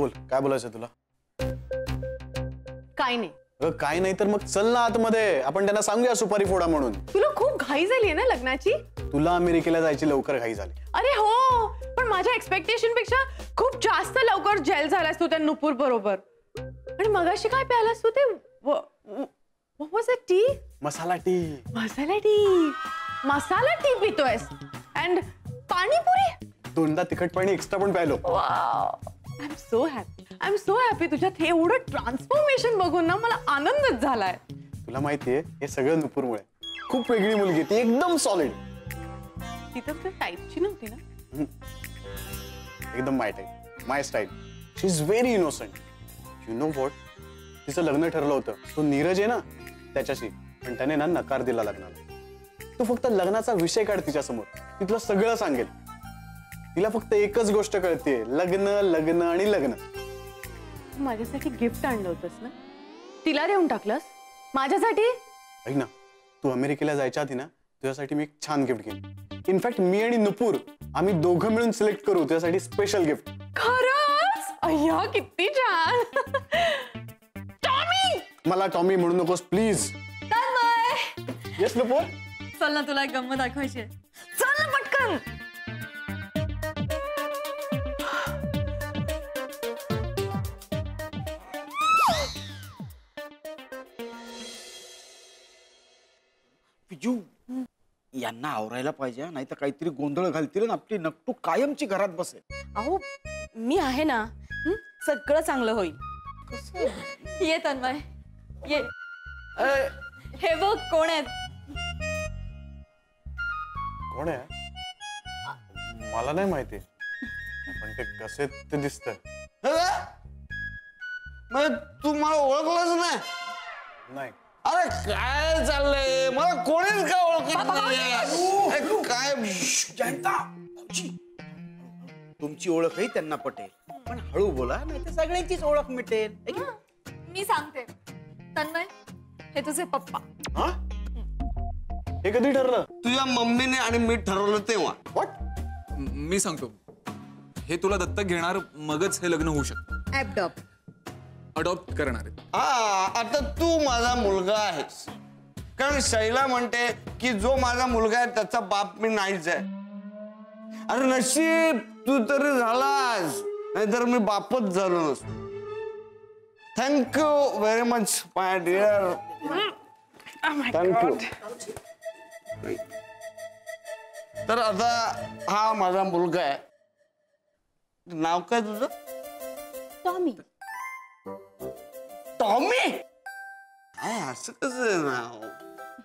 बोल काय बोलायचं तुला? काय नाही. काय नाही तर मग चल ना आतमध्ये, आपण त्यांना सांगूया सुपारी फोडा म्हणून. तुला खूप घाई झाली ना लग्नाची? तुला अमेरिकेला जायची लवकर घाई झाली. अरे हो, पण माझ्या एक्सपेक्टेशन पेक्षा खूप जास्त लवकर जेल झालास तू त्या नुपूर बरोबर. आणि मगाशी काय प्यालास तू ते? What was it? Tea? Masala tea. Masala tea. Masala tea पितोयस and पाणीपुरी. दोनदा तिखट पाणी एक्स्ट्रा पण प्यायलो. I'm so happy. तुझ्यात हे एवढं ट्रान्सफॉर्मेशन बघून ना मला आनंदच झालाय. तुला माहितीये हे सगळं नुपूरमुळे. खूप वेगळी मुलगी ती, एकदम सॉलिड. ती तर टाईपची नव्हती ना? एकदम my type, my style. She is very innocent. You know what, तिचं लग्न ठरलं होतं. तो नीरज आहे ना त्याच्याशी, पण त्याने ना नकार दिला लग्नाला. तू फक्त लग्नाचा विषय काढ तिच्या समोर, ती तुला सगळं सांगेल. तिला फक्त एकच गोष्ट कळते, लग्न लग्न आणि लग्न. माझ्यासाठी गिफ्ट आणलं होतंस ना, तिला देऊन टाकलंस माझ्यासाठी? ऐक ना, तू अमेरिकेला जायच्या आधी ना तुझ्यासाठी मी एक छान गिफ्ट घेईन. इनफॅक्ट मी आणि नुपूर आम्ही दोघं मिळून सिलेक्ट करू तुझ्यासाठी स्पेशल गिफ्ट. खरंच? अय्या किती छान. टॉमी! मला टॉमी म्हणू नकोस प्लीज. येस नुपूर, चल ना तुला एक गंमत दाखवायची आहे. चल ना पटकन. पिजू, यांना आवरायला पाहिजे, नाही तर काहीतरी गोंधळ घालतील आणि आपली नकटू कायमची घरात बसेल. अहो मी आहे ना, सगळं चांगलं होईल. ये तन्मय ये. हे बघ कोण आहेत. कोण आहे? मला नाही माहिती, पण ते कसे ते दिसत. तू मला ओळखलंच नाही. अरे काय चाललंय, मला कोणीच काय ओळखत नाहीये. काय तुमची ओळखही त्यांना पटेल, पण हळू बोला नाही तर सगळ्यांचीच ओळख मिटेल. मी सांगते तन्मय, हे तुझे पप्पा. हा? हे कधी ठरलं? तुझ्या मम्मीने आणि मी ठरवलं तेव्हा. व्हॉट? मी सांगतो, हे तुला दत्तक घेणार मगच हे लग्न होऊ शकतं. अडॉप्ट करणार आहेत. हा, आता तू माझा मुलगा आहेस, कारण शैला म्हणते की जो माझा मुलगा आहे त्याचा बाप मी नाहीच आहे. अरे नशीब तू तरी झालास, नाहीतर मी बापच झालो नसतो. Thank you very much my dear. Thank you. तर आता हा माझा मुलगा आहे. नाव काय तुझं? टॉमी. टॉमी? काय असं कसं नाव?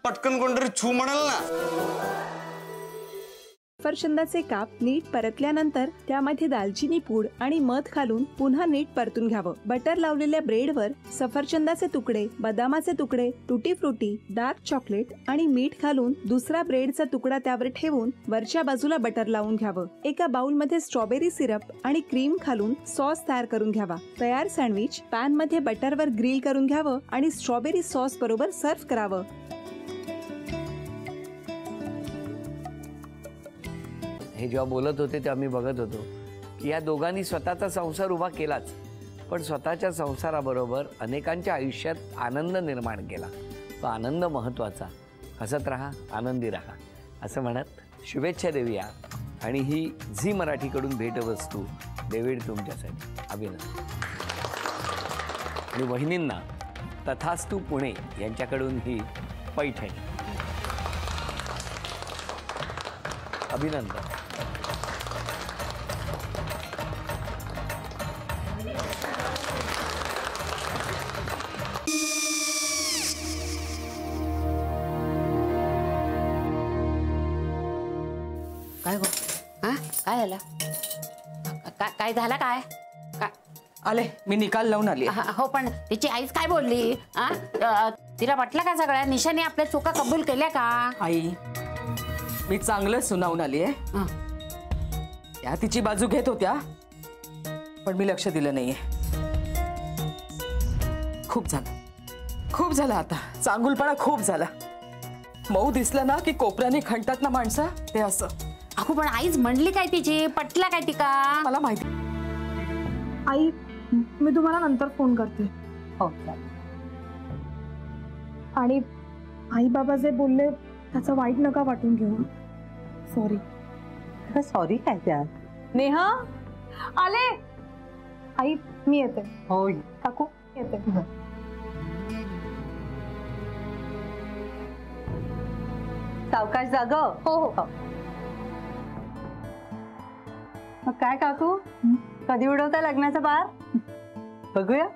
पटकन कोणतरी छू म्हणाल ना. सफरचंदाचे काप नीट परतल्यानंतर त्यामध्ये दालचिनी पूड आणि मध घालून पुन्हा नीट परतून घ्यावं. बटर लावलेल्या ब्रेडवर सफरचंदाचे तुकडे, बदामाचे तुकडे, टुटी फ्रुटी, डार्क चॉकलेट आणि मीठ घालून दुसरा ब्रेडचा तुकडा त्यावर ठेवून वरच्या बाजूला बटर लावून घ्यावं. एका बाउलमध्ये स्ट्रॉबेरी सिरप आणि क्रीम घालून सॉस तयार करून घ्यावा. तयार सँडविच पॅन मध्ये बटरवर ग्रिल करून घ्यावं आणि स्ट्रॉबेरी सॉस बरोबर सर्व्ह करावं. हे जेव्हा बोलत होते तेव्हा मी बघत होतो की या दोघांनी स्वतःचा संसार उभा केलाच, पण स्वतःच्या संसाराबरोबर अनेकांच्या आयुष्यात आनंद निर्माण केला. तो आनंद महत्त्वाचा. हसत राहा, आनंदी राहा असं म्हणत शुभेच्छा देऊया. आणि ही झी मराठीकडून भेटवस्तू डेव्हिड तुमच्यासाठी. अभिनंदन. आणि वहिनींना तथास्तू पुणे यांच्याकडून ही पैठणी. अभिनंदन. काय गो? हा काय झालं? काय झालं? काय काय आले मी निकाल लावून आली. हो, पण तिची आईच काय बोलली? तिला वाटलं का सगळ्या निशाने आपल्या चुका कबूल केल्या का? आई मी चांगलं सुनावून आली आहे. त्या तिची बाजू घेत होत्या, पण मी लक्ष दिलं नाहीये. खूप झालं आता. चांगुलपणा खूप झाला. मऊ दिसलं ना की कोपऱ्याने खणतात ना माणसं, ते असं. अहो पण आईच म्हणली काय तिची? पटला काय तिका? मला माहिती. आई मी तुम्हाला नंतर फोन करते. हो चालेल. आणि आई बाबा जे बोलले त्याचं वाईट नका वाटून घेऊ. सॉरी. सॉरी काय त्यात? नेहा आले. आई मी येते. हो काकू येते. सावकाश जाग. हो हो. मग काय काकू, कधी उडवता लग्नाचा बार? बघूया.